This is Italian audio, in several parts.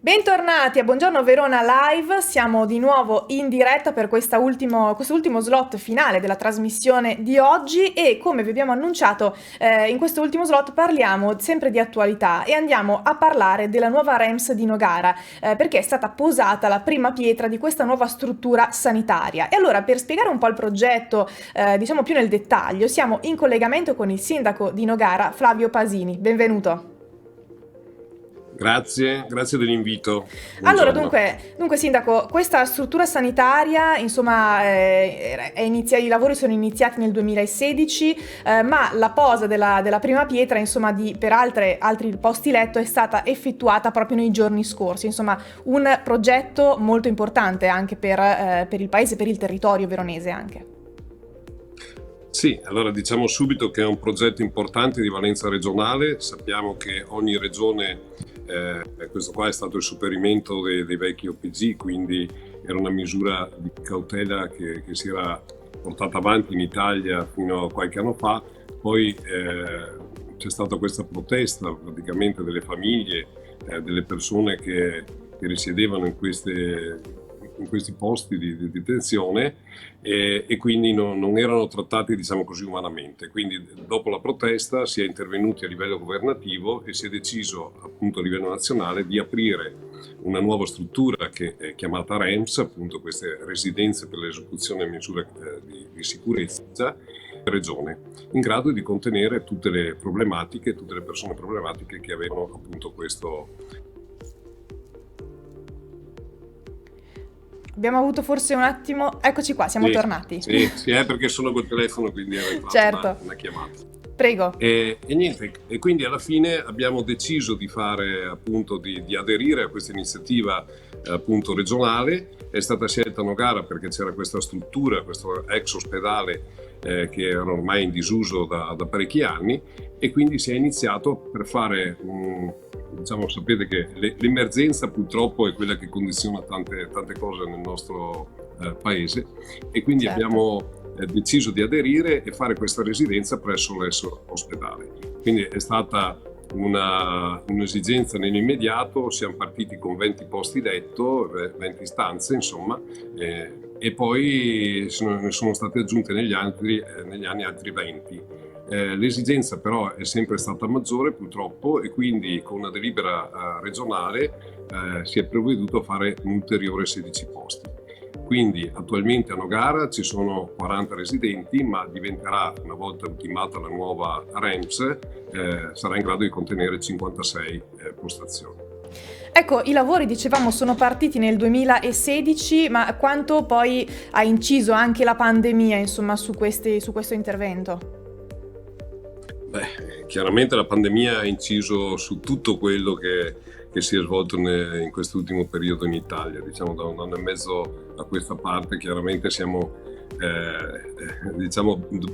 Bentornati a Buongiorno Verona Live, siamo di nuovo in diretta per questo ultimo slot finale della trasmissione di oggi e come vi abbiamo annunciato in questo ultimo slot parliamo sempre di attualità e andiamo a parlare della nuova REMS di Nogara perché è stata posata la prima pietra di questa nuova struttura sanitaria. E allora per spiegare un po' il progetto diciamo più nel dettaglio siamo in collegamento con il sindaco di Nogara Flavio Pasini, benvenuto. Grazie dell'invito. Allora, Buongiorno. dunque Sindaco, questa struttura sanitaria, insomma, i lavori sono iniziati nel 2016, ma la posa della prima pietra, insomma, per altri posti letto è stata effettuata proprio nei giorni scorsi. Insomma, un progetto molto importante anche per il paese, per il territorio veronese anche. Sì, allora diciamo subito che è un progetto importante di valenza regionale. Sappiamo che ogni regione, questo qua è stato il superamento dei vecchi OPG, quindi era una misura di cautela che si era portata avanti in Italia fino a qualche anno fa. Poi c'è stata questa protesta praticamente delle famiglie, delle persone che risiedevano in questi posti di detenzione e quindi non erano trattati, diciamo così, umanamente. Quindi dopo la protesta si è intervenuti a livello governativo e si è deciso appunto a livello nazionale di aprire una nuova struttura che è chiamata REMS, appunto queste residenze per l'esecuzione di misure di sicurezza regione, in grado di contenere tutte le persone problematiche che avevano appunto questo. Abbiamo avuto forse un attimo. Eccoci qua, siamo tornati. Sì, è perché sono col telefono, quindi era entrata Certo. una chiamata. Prego. E niente, e quindi alla fine abbiamo deciso di fare appunto di aderire a questa iniziativa appunto regionale. È stata scelta Nogara perché c'era questa struttura, questo ex ospedale che era ormai in disuso da parecchi anni, e quindi si è iniziato per fare diciamo, sapete che l'emergenza purtroppo è quella che condiziona tante cose nel nostro paese, e quindi Certo. abbiamo deciso di aderire e fare questa residenza presso l'ex ospedale. Quindi è stata un'esigenza nell'immediato. Siamo partiti con 20 posti letto, 20 stanze insomma, e poi ne sono state aggiunte negli anni altri 20. L'esigenza però è sempre stata maggiore purtroppo, e quindi con una delibera regionale si è provveduto a fare un ulteriore 16 posti. Quindi attualmente a Nogara ci sono 40 residenti, ma diventerà, una volta ultimata la nuova REMS, sarà in grado di contenere 56 postazioni. Ecco, i lavori, dicevamo, sono partiti nel 2016, ma quanto poi ha inciso anche la pandemia, insomma, su questo intervento? Chiaramente la pandemia ha inciso su tutto quello che si è svolto in quest'ultimo periodo in Italia. Diciamo da un anno e mezzo a questa parte chiaramente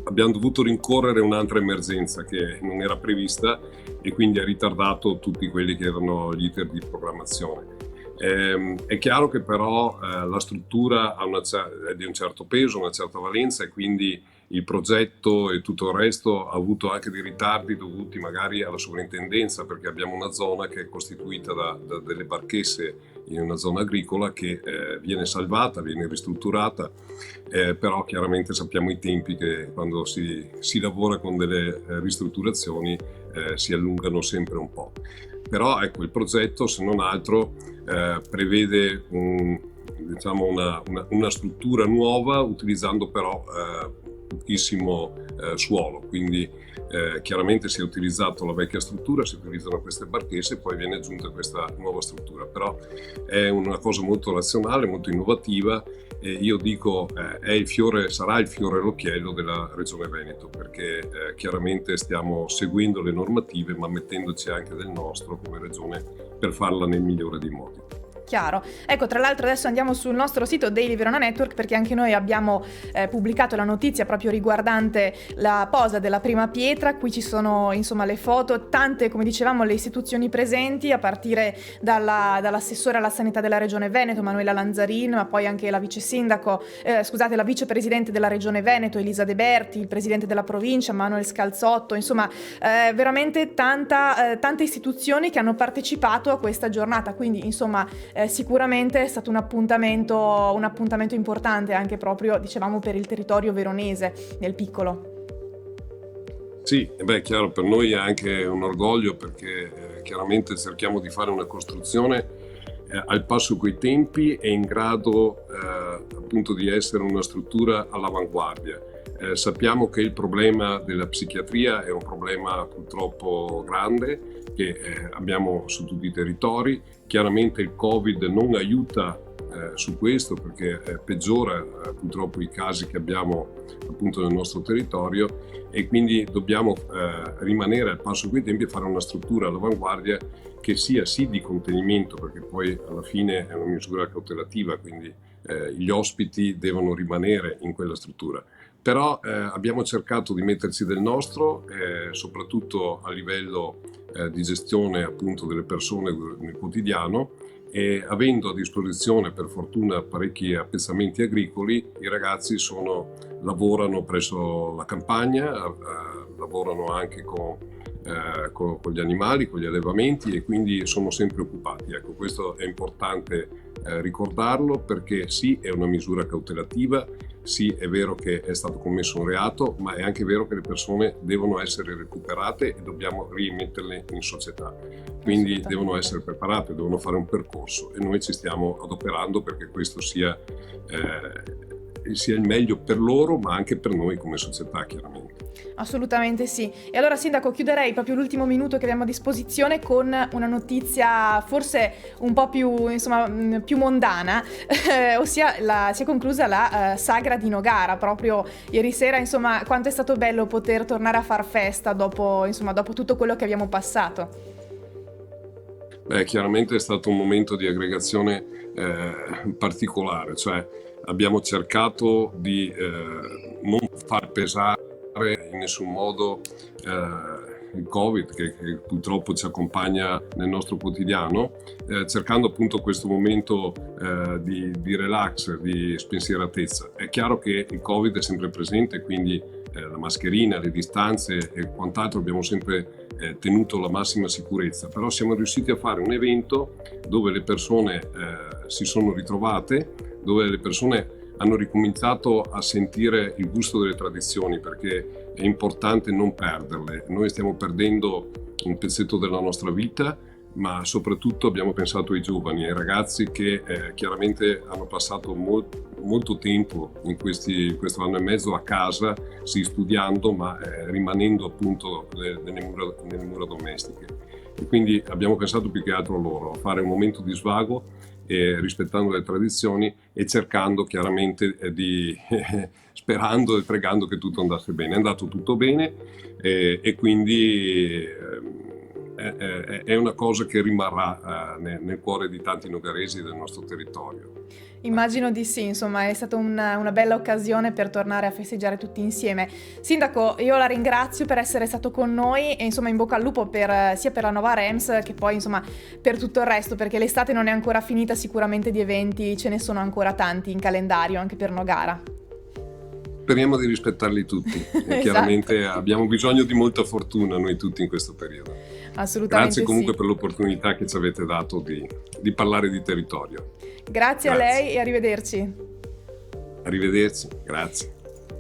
abbiamo dovuto rincorrere un'altra emergenza che non era prevista, e quindi ha ritardato tutti quelli che erano gli iter di programmazione. È chiaro che però la struttura è di un certo peso, una certa valenza, e quindi il progetto e tutto il resto ha avuto anche dei ritardi dovuti magari alla sovrintendenza, perché abbiamo una zona che è costituita da delle barchesse in una zona agricola che viene salvata, viene ristrutturata, però chiaramente sappiamo i tempi che quando si lavora con delle ristrutturazioni si allungano sempre un po'. Però ecco, il progetto, se non altro, prevede una struttura nuova, utilizzando però pochissimo suolo, quindi chiaramente si è utilizzato la vecchia struttura, si utilizzano queste barchesse e poi viene aggiunta questa nuova struttura. Però è una cosa molto razionale, molto innovativa, e io dico sarà il fiore all'occhiello della Regione Veneto, perché chiaramente stiamo seguendo le normative, ma mettendoci anche del nostro come Regione per farla nel migliore dei modi. Chiaro. Ecco, tra l'altro adesso andiamo sul nostro sito Daily Verona Network, perché anche noi abbiamo pubblicato la notizia proprio riguardante la posa della prima pietra. Qui ci sono insomma le foto, tante, come dicevamo, le istituzioni presenti, a partire dall'assessore alla sanità della Regione Veneto, Manuela Lanzarin, ma poi anche la la vicepresidente della Regione Veneto, Elisa De Berti, il presidente della provincia, Manuel Scalzotto, insomma veramente tante istituzioni che hanno partecipato a questa giornata, quindi insomma sicuramente è stato un appuntamento importante anche proprio, dicevamo, per il territorio veronese nel piccolo. Sì, chiaro, per noi è anche un orgoglio, perché chiaramente cerchiamo di fare una costruzione al passo coi tempi e in grado appunto di essere una struttura all'avanguardia. Sappiamo che il problema della psichiatria è un problema purtroppo grande che abbiamo su tutti i territori. Chiaramente il Covid non aiuta su questo, perché peggiora purtroppo i casi che abbiamo appunto nel nostro territorio, e quindi dobbiamo rimanere al passo coi tempi e fare una struttura all'avanguardia che sia sì di contenimento, perché poi alla fine è una misura cautelativa, quindi gli ospiti devono rimanere in quella struttura. Però abbiamo cercato di metterci del nostro, soprattutto a livello di gestione appunto delle persone nel quotidiano, e avendo a disposizione per fortuna parecchi appezzamenti agricoli, i ragazzi lavorano presso la campagna, lavorano anche con gli animali, con gli allevamenti, e quindi sono sempre occupati. Ecco, questo è importante ricordarlo, perché sì, è una misura cautelativa, sì, è vero che è stato commesso un reato, ma è anche vero che le persone devono essere recuperate e dobbiamo rimetterle in società. Quindi devono essere preparate, devono fare un percorso, e noi ci stiamo adoperando perché questo sia il meglio per loro, ma anche per noi come società, chiaramente. Assolutamente sì. E allora, Sindaco, chiuderei proprio l'ultimo minuto che abbiamo a disposizione con una notizia forse un po' più, insomma, più mondana, ossia si è conclusa la sagra di Nogara proprio ieri sera. Insomma, quanto è stato bello poter tornare a far festa dopo tutto quello che abbiamo passato. Chiaramente è stato un momento di aggregazione particolare, cioè abbiamo cercato di non far pesare in nessun modo il Covid che purtroppo ci accompagna nel nostro quotidiano, cercando appunto questo momento di relax, di spensieratezza. È chiaro che il Covid è sempre presente, quindi la mascherina, le distanze e quant'altro abbiamo sempre tenuto la massima sicurezza, però siamo riusciti a fare un evento dove le persone si sono ritrovate, dove le persone hanno ricominciato a sentire il gusto delle tradizioni, perché è importante non perderle. Noi stiamo perdendo un pezzetto della nostra vita, ma soprattutto abbiamo pensato ai giovani, ai ragazzi che chiaramente hanno passato molto tempo in questo anno e mezzo a casa, sì, studiando, ma rimanendo appunto nelle mura domestiche. E quindi abbiamo pensato più che altro a loro, a fare un momento di svago, rispettando le tradizioni e cercando chiaramente sperando e pregando che tutto andasse bene. È andato tutto bene e quindi è una cosa che rimarrà nel cuore di tanti nogaresi del nostro territorio. Immagino di sì, insomma è stata una bella occasione per tornare a festeggiare tutti insieme. Sindaco, io la ringrazio per essere stato con noi e insomma in bocca al lupo sia per la nuova REMS che poi insomma per tutto il resto, perché l'estate non è ancora finita, sicuramente di eventi ce ne sono ancora tanti in calendario anche per Nogara. Speriamo di rispettarli tutti e chiaramente abbiamo bisogno di molta fortuna noi tutti in questo periodo. Assolutamente. Grazie comunque sì. per l'opportunità che ci avete dato di parlare di territorio. Grazie a lei e arrivederci. Arrivederci, grazie.